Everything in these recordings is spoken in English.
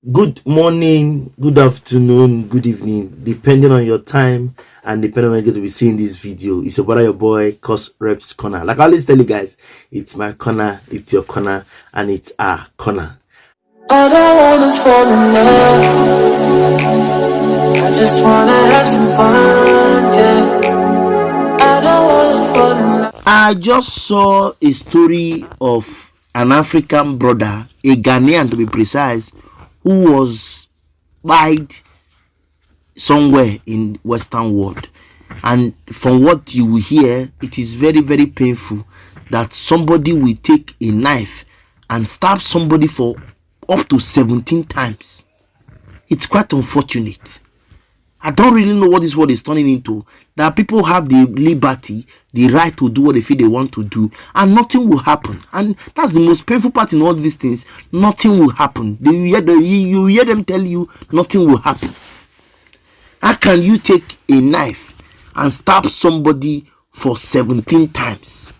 Good morning, good afternoon, good evening, depending on your time and depending on when you're going to be seeing this video. It's your brother, your boy, Courserepscorner. Like I always tell you guys, it's my corner, it's your corner, and it's our corner. I don't wanna fall in love, I just wanna have some fun, yeah. I don't wanna fall in love. I just saw a story of an African brother, a Ghanaian to be precise, who was spied somewhere in Western world. And from what you will hear, it is very, very painful that somebody will take a knife and stab somebody for up to 17 times. It's quite unfortunate. I don't really know what this world is turning into. That people have the liberty, the right to do what they feel they want to do, and nothing will happen. And that's the most painful part in all these things. Nothing will happen. You hear them tell you nothing will happen. How can you take a knife and stab somebody for 17 times?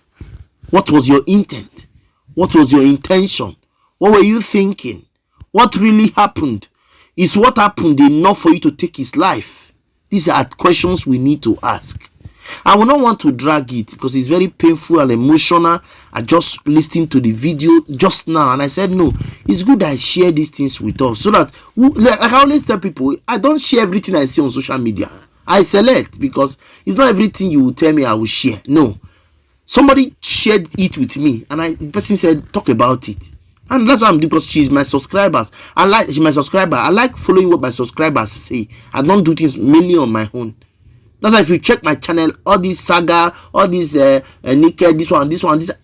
What was your intent? What was your intention? What were you thinking? What really happened? Is what happened enough for you to take his life? These are questions we need to ask. I will not want to drag it because it's very painful and emotional. I just listened to the video just now and I said, no, it's good I share these things with us so that, like I always tell people, I don't share everything I see on social media. I select because it's not everything you will tell me I will share. No. Somebody shared it with me and the person said, talk about it. And that's what I'm doing because she's my subscribers. She's my subscriber. I like following what my subscribers say. I don't do things mainly on my own. That's why if you check my channel, all this saga, all this naked, this one,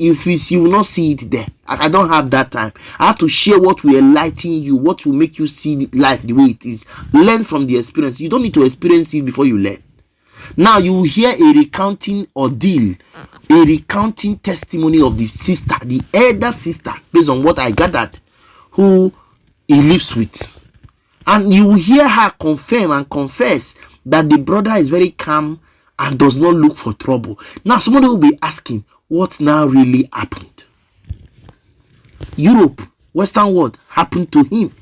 if you will not see it there. I don't have that time. I have to share what will enlighten you, what will make you see life the way it is. Learn from the experience. You don't need to experience it before you learn. Now you will hear a recounting ordeal, a recounting testimony of the sister, the elder sister, based on what I gathered, who he lives with. And you will hear her confirm and confess that the brother is very calm and does not look for trouble. Now somebody will be asking, what now really happened? Europe, Western world, happened to him.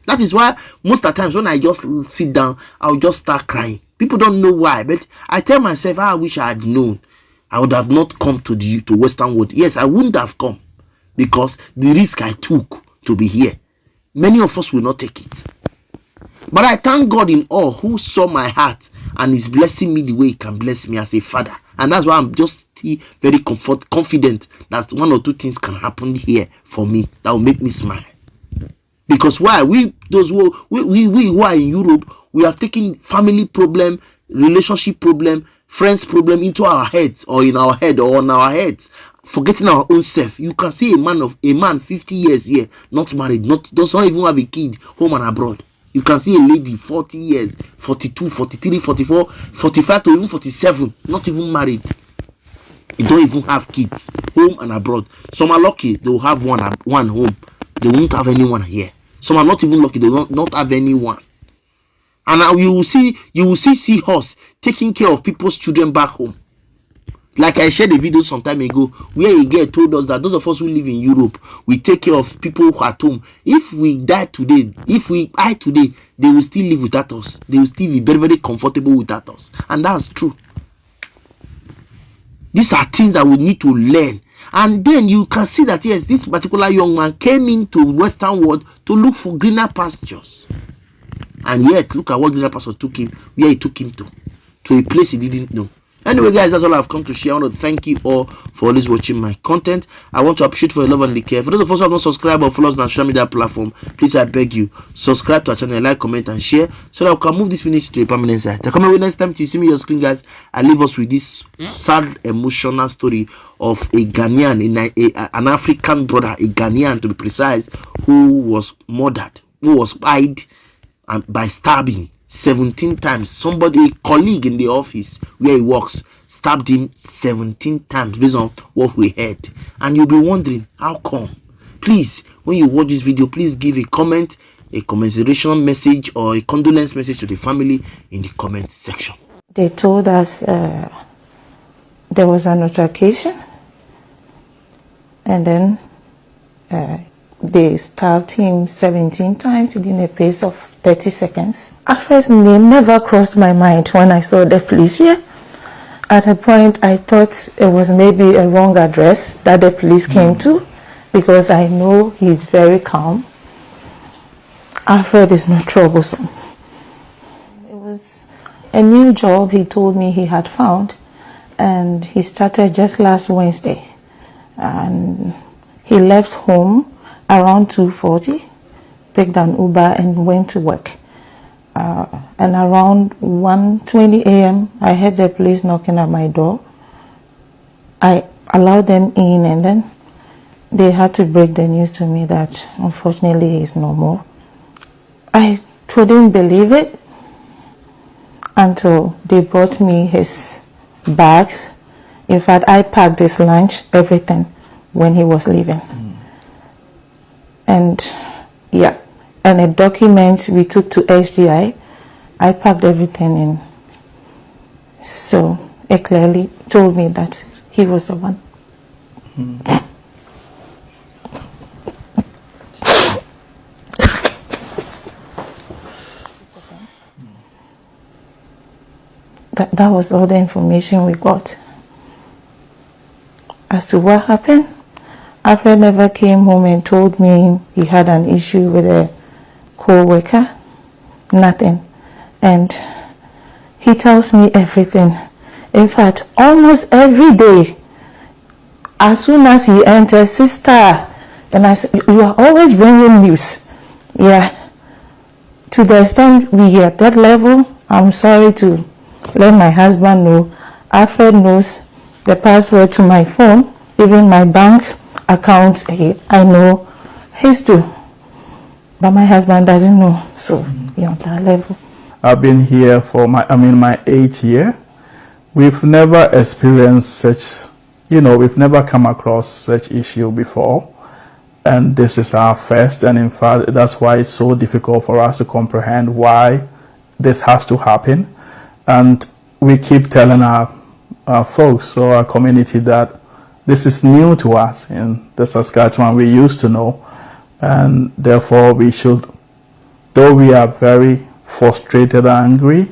That is why most of the times when I just sit down, I'll just start crying. People don't know why, but I tell myself, I wish I had known. I would have not come to Western world. Yes, I wouldn't have come because the risk I took to be here. Many of us will not take it. But I thank God in all who saw my heart and is blessing me the way he can bless me as a father. And that's why I'm just very confident that one or two things can happen here for me that will make me smile. Because why? We who are in Europe, we have taken family problem, relationship problem, friends problem into our heads or in our head or on our heads, forgetting our own self. You can see a man 50 years here, not married, does not even have a kid, home and abroad. You can see a lady 40 years, 42, 43, 44, 45 to even 47, not even married. They don't even have kids, home and abroad. Some are lucky, they will have one home. They won't have anyone here. Some are not even lucky, they will not have anyone. And now you will see us taking care of people's children back home. Like I shared a video some time ago where a girl told us that those of us who live in Europe, we take care of people who are at home. If we die today, they will still live without us. They will still be very, very comfortable without us. And that's true. These are things that we need to learn. And then you can see that, yes, this particular young man came into Western world to look for greener pastures. And yet, look at what greener pasture took him, where he took him to a place he didn't know. Anyway, guys, that's all I've come to share. I want to thank you all for always watching my content. I want to appreciate for your love and the care. For those of us who have not subscribed or followed us on our social media platform, please, I beg you, subscribe to our channel, like, comment, and share so that we can move this ministry to a permanent site. I come away next time to see me on your screen, guys. I leave us with this sad, emotional story of a Ghanaian, an African brother, a Ghanaian to be precise, who was murdered, who was spied by stabbing 17 times. Somebody, a colleague in the office where he works, stabbed him 17 times based on what we heard. And you'll be wondering, how come? Please, when you watch this video, please give a comment, a commiseration message or a condolence message to the family in the comment section. They told us there was an altercation, and then they stabbed him 17 times within a pace of 30 seconds. Alfred's name never crossed my mind when I saw the police here. At a point, I thought it was maybe a wrong address that the police came to, because I know he's very calm. Alfred is not troublesome. It was a new job he told me he had found, and he started just last Wednesday. And he left home around 2:40, picked an Uber and went to work. And around 1:20 a.m., I heard the police knocking at my door. I allowed them in, and then they had to break the news to me that unfortunately he's no more. I couldn't believe it until they brought me his bags. In fact, I packed his lunch, everything, when he was leaving. And yeah, and the documents we took to SGI, I packed everything in. So it clearly told me that he was the one. That was all the information we got. As to what happened, Alfred never came home and told me he had an issue with a co-worker. Nothing. And he tells me everything. In fact, almost every day, as soon as he enters, sister, and I said, you are always bringing news. Yeah. To the extent we are at that level, I'm sorry to let my husband know. Alfred knows the password to my phone, even my bank accounts. I know his too, but my husband doesn't know. So we're on that level. I've been here for my 8th year. We've never experienced such, we've never come across such issue before. And this is our first, and in fact, that's why it's so difficult for us to comprehend why this has to happen. And we keep telling our folks or our community that this is new to us in the Saskatchewan we used to know. And therefore we should, though we are very frustrated and angry,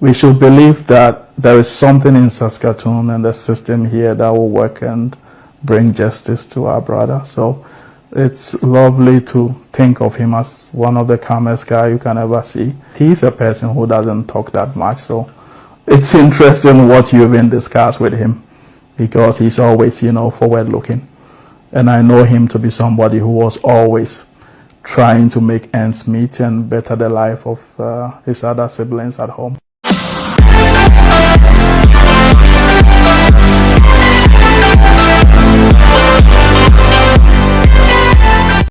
we should believe that there is something in Saskatoon and the system here that will work and bring justice to our brother. So it's lovely to think of him as one of the calmest guys you can ever see. He's a person who doesn't talk that much, so it's interesting what you've been discussed with him, because he's always, forward looking. And I know him to be somebody who was always trying to make ends meet and better the life of his other siblings at home.